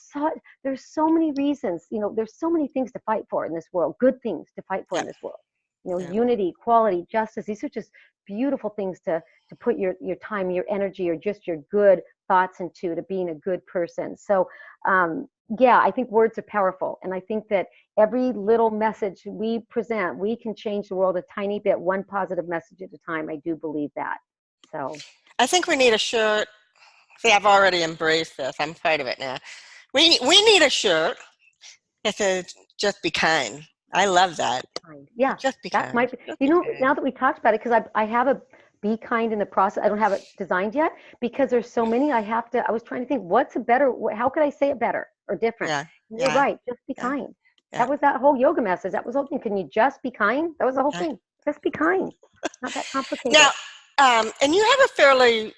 so many reasons. There's so many things to fight for in this world. Good things to fight for Yeah. in this world. Yeah. Unity, equality, justice. These are just beautiful things to put your time, your energy, or just your good thoughts into, to being a good person. So yeah, I think words are powerful, and I think that every little message we present, we can change the world a tiny bit, one positive message at a time. I do believe that. So I think we need a shirt. See, I've already embraced this. I'm part of it now. We need a shirt that says "Just be kind." I love that. be kind. Yeah, Just be that's kind. my. Just be Now kind. that we talked about it, because I have a be kind in the process. I don't have it designed yet because there's so many. I was trying to think what's a better. How could I say it better or different? Yeah. And you're Yeah. right. Just be Yeah. kind. Yeah. That was that whole yoga message. That was the whole thing. Can you just be kind? That was the whole Yeah. thing. Just be kind. Not that complicated. Now, and you have a fairly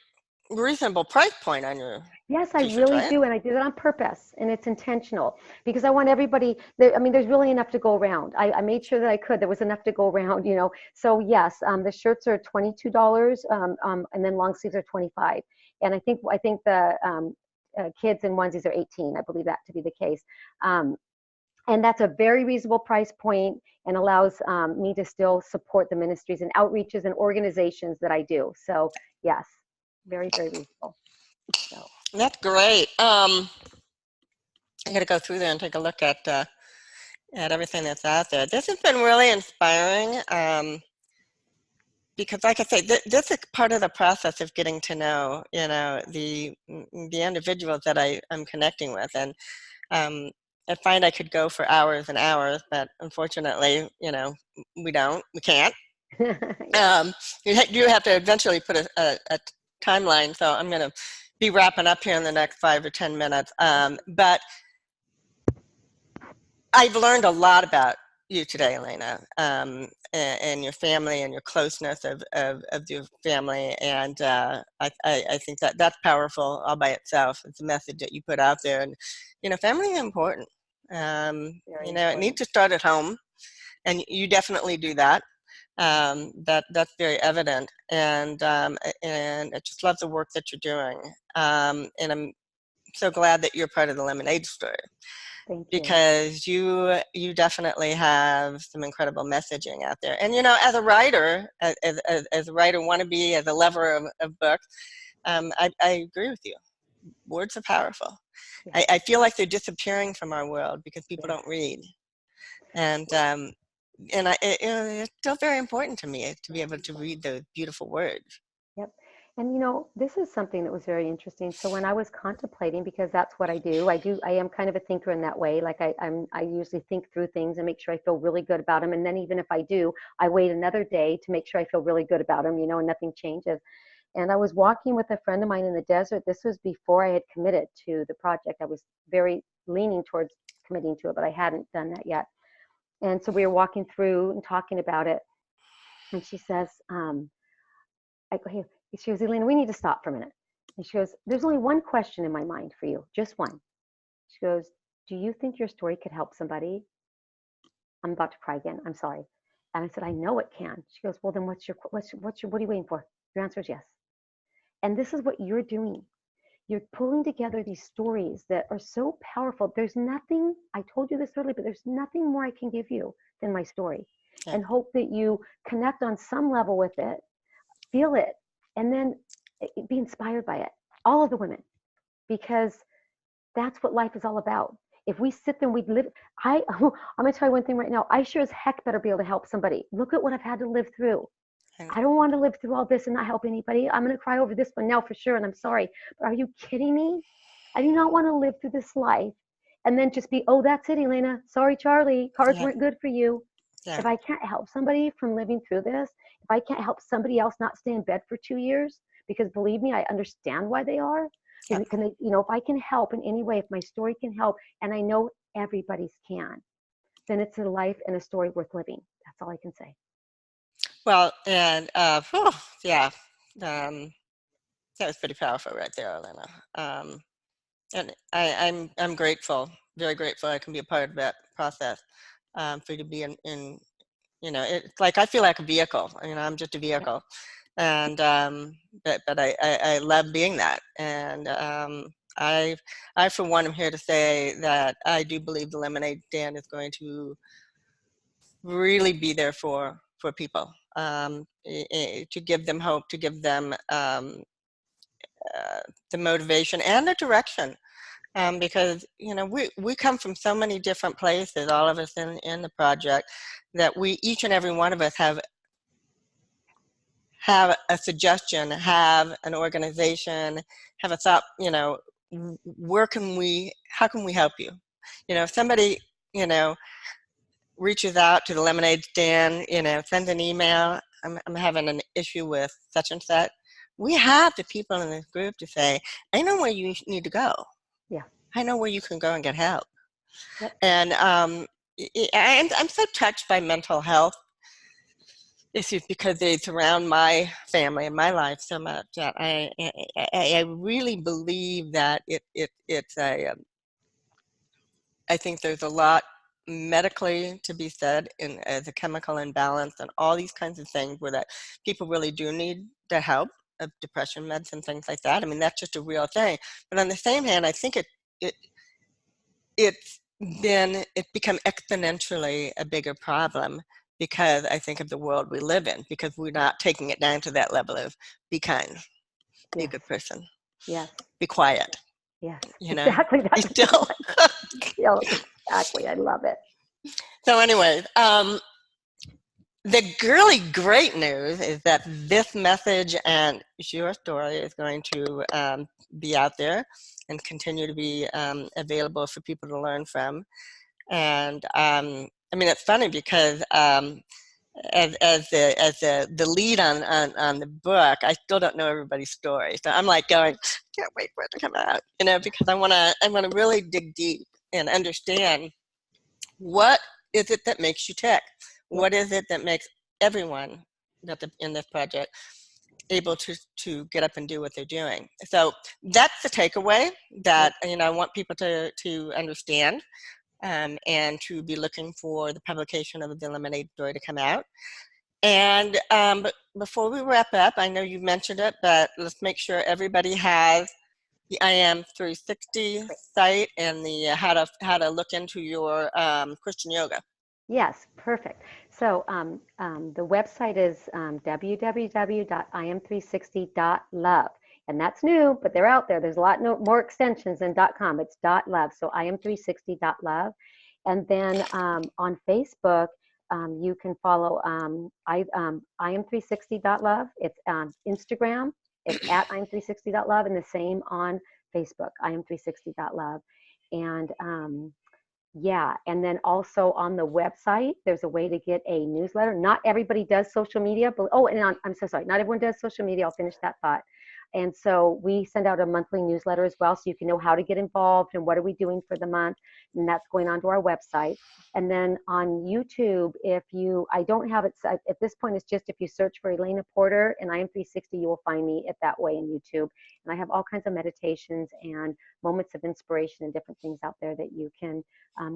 reasonable price point on your Yes, I t-shirts, really right? do, and I did it on purpose, and it's intentional because I want everybody. I mean, there's really enough to go around. I made sure that I could. There was enough to go around. So yes, the shirts are $22, and then long sleeves are 25. And I think the kids and onesies are 18. I believe that to be the case. And that's a very reasonable price point and allows me to still support the ministries and outreaches and organizations that I do. So yes, very very reasonable. So. That's great. I got to go through there and take a look at everything that's out there. This has been really inspiring, because, like I say, this is part of the process of getting to know, the individuals that I'm connecting with, and um, I find I could go for hours and hours, but unfortunately, we can't. Yeah. You have to eventually put a timeline, so I'm going to be wrapping up here in the next 5 or 10 minutes. But I've learned a lot about you today, Elena, and your family and your closeness of your family. And I think that's powerful all by itself. It's a message that you put out there. And, family is important. Very It needs important. to start at home. And you definitely do that. That's very evident. And I just love the work that you're doing. And I'm so glad that you're part of the Lemonade Story, Thank you. because you definitely have some incredible messaging out there. And as a writer, as a writer wannabe, as a lover of books, I agree with you. Words are powerful. Yes. I feel like they're disappearing from our world because people Yes. don't read, and it's still very important to me to be able to read those beautiful words. Yep. And this is something that was very interesting. So when I was contemplating, because that's what I am kind of a thinker in that way. Like I usually think through things and make sure I feel really good about them. And then even if I do, I wait another day to make sure I feel really good about them, and nothing changes. And I was walking with a friend of mine in the desert. This was before I had committed to the project. I was very leaning towards committing to it, but I hadn't done that yet. And so we were walking through and talking about it. And she says, I go, hey, she goes, Elena, we need to stop for a minute. And she goes, there's only one question in my mind for you, just one. She goes, do you think your story could help somebody? I'm about to cry again. I'm sorry. And I said, I know it can. She goes, well, then what are you waiting for? Your answer is yes. And this is what you're doing. You're pulling together these stories that are so powerful. There's nothing, I told you this earlier, but there's nothing more I can give you than my story. Yeah. And hope that you connect on some level with it, feel it, and then be inspired by it. All of the women, because that's what life is all about. If we sit there and we live, I'm going to tell you one thing right now. I sure as heck better be able to help somebody. Look at what I've had to live through. I don't want to live through all this and not help anybody. I'm going to cry over this one now for sure, and I'm sorry. But are you kidding me? I do not want to live through this life and then just be, oh, that's it, Elena. Sorry, Charlie. Cards Yeah. weren't good for you. Yeah. If I can't help somebody from living through this, if I can't help somebody else not stay in bed for 2 years, because believe me, I understand why they are. Yeah. Can they, if I can help in any way, if my story can help, and I know everybody's can, then it's a life and a story worth living. That's all I can say. Well, and yeah, that was pretty powerful right there, Elena. And I'm grateful, very grateful I can be a part of that process, for you to be in it's like I feel like a vehicle. I'm just a Yep. vehicle, and but I love being that, and I for one am here to say that I do believe the lemonade stand is going to really be there for people, to give them hope, to give them the motivation and the direction, because we come from so many different places, all of us in the project, that we each and every one of us have a suggestion, have an organization, have a thought. How can we help you? If somebody reaches out to the lemonade stand, sends an email, I'm having an issue with such and such. We have the people in this group to say, I know where you need to go. Yeah. I know where you can go and get help. Yep. And I'm so touched by mental health issues because they surround my family and my life so much that I really believe that it's I think there's a lot medically to be said in as a chemical imbalance and all these kinds of things where that people really do need the help of depression meds and things like that. I mean, that's just a real thing. But on the same hand, I think it it's it's become exponentially a bigger problem because I think of the world we live in, because we're not taking it down to that level of be kind, be a Yes. good person, Yes. be quiet, Yes. you know, Exactly. be That's still. yeah, exactly. I love it. So anyway, the really great news is that this message and your story is going to be out there and continue to be available for people to learn from. And I mean, it's funny because as the lead on the book, I still don't know everybody's story. So I'm like going, can't wait for it to come out, because I want to really dig deep and understand what is it that makes you tick. Yep. What is it that makes everyone that's in this project able to get up and do what they're doing? So that's the takeaway that Yep. I want people to understand, and to be looking for the publication of the Lemonade story to come out. And but before we wrap up, I know you mentioned it, but let's make sure everybody has the IM 360 Great. site and the how to look into your Christian yoga. Yes, perfect. So the website is www.im360.love. And that's new, but they're out there. There's a lot more extensions than .com. It's .love. So im360.love. And then on Facebook, you can follow im360.love. It's Instagram. It's at im360.love, and the same on Facebook, im360.love. And yeah, and then also on the website, there's a way to get a newsletter. Not everybody does social media, but I'm so sorry, not everyone does social media. I'll finish that thought. And so we send out a monthly newsletter as well, so you can know how to get involved and what are we doing for the month, and that's going onto our website. And then on YouTube, I don't have it at this point. It's just if you search for Elena Porter and IM360, you will find me at that way in YouTube. And I have all kinds of meditations and moments of inspiration and different things out there that you can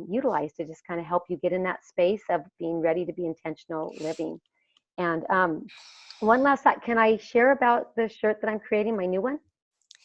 utilize to just kind of help you get in that space of being ready to be intentional living. And one last thought, can I share about the shirt that I'm creating, my new one?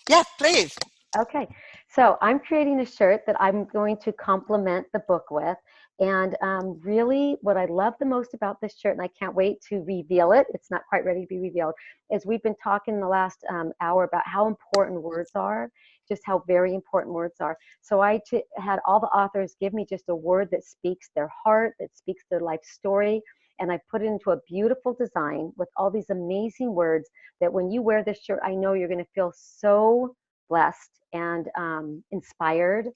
Yes, please. Okay, so I'm creating a shirt that I'm going to complement the book with. And really what I love the most about this shirt, and I can't wait to reveal it, it's not quite ready to be revealed, is we've been talking the last hour about how important words are, just how very important words are. So I had all the authors give me just a word that speaks their heart, that speaks their life story, and I put it into a beautiful design with all these amazing words that when you wear this shirt, I know you're going to feel so blessed and inspired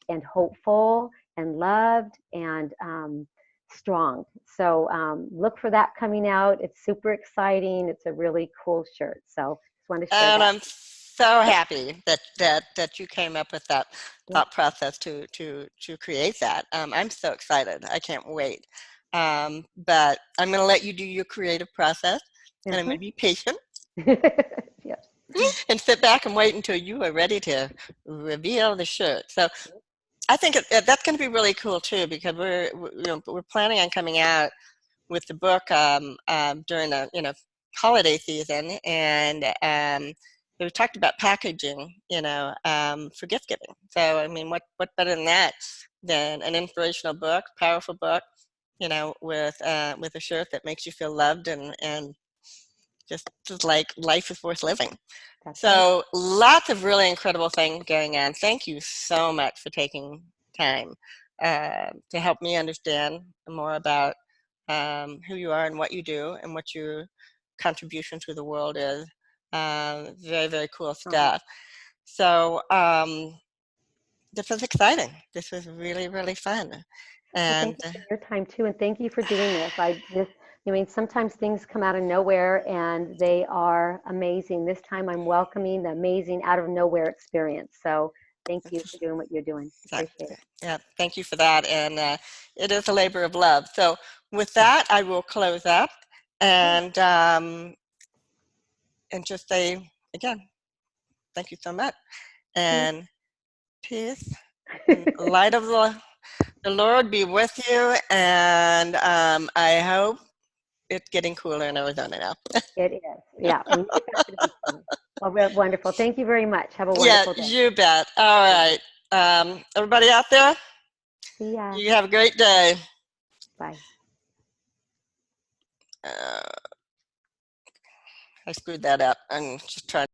and hopeful and loved and strong. So look for that coming out. It's super exciting. It's a really cool shirt. So just wanted to share And that. I'm so Yep. happy that you came up with that Yep. thought process to create that. I'm so excited. I can't wait. But I'm going to let you do your creative process, and I'm going to be patient Yes. and sit back and wait until you are ready to reveal the shirt. So I think that's going to be really cool too, because we're planning on coming out with the book during the holiday season, and we talked about packaging, for gift giving. So I mean, what better than that, than an inspirational book, powerful book, with a shirt that makes you feel loved and just like life is worth living. That's right. So lots of really incredible things going on. Thank you so much for taking time to help me understand more about who you are and what you do and what your contribution to the world is. Very, very cool Oh, stuff. So this was exciting. This was really, really fun. well, thank And you for your time too, and thank you for doing this. I mean, sometimes things come out of nowhere and they are amazing. This time I'm welcoming the amazing out of nowhere experience. So thank you for doing what you're doing. Appreciate it. yeah, thank you for that. And it is a labor of love. So with that, I will close up Okay. and just say again, thank you so much. Peace. And peace and light of the Lord be with you. And I hope it's getting cooler in Arizona now. It is. Yeah, we need it back to be cooler. Well, wonderful. Thank you very much. Have a Yeah, wonderful day. you bet. All Thanks. right. Everybody out there, See ya. you have a great day. Bye. Uh, I screwed that up. I'm just trying.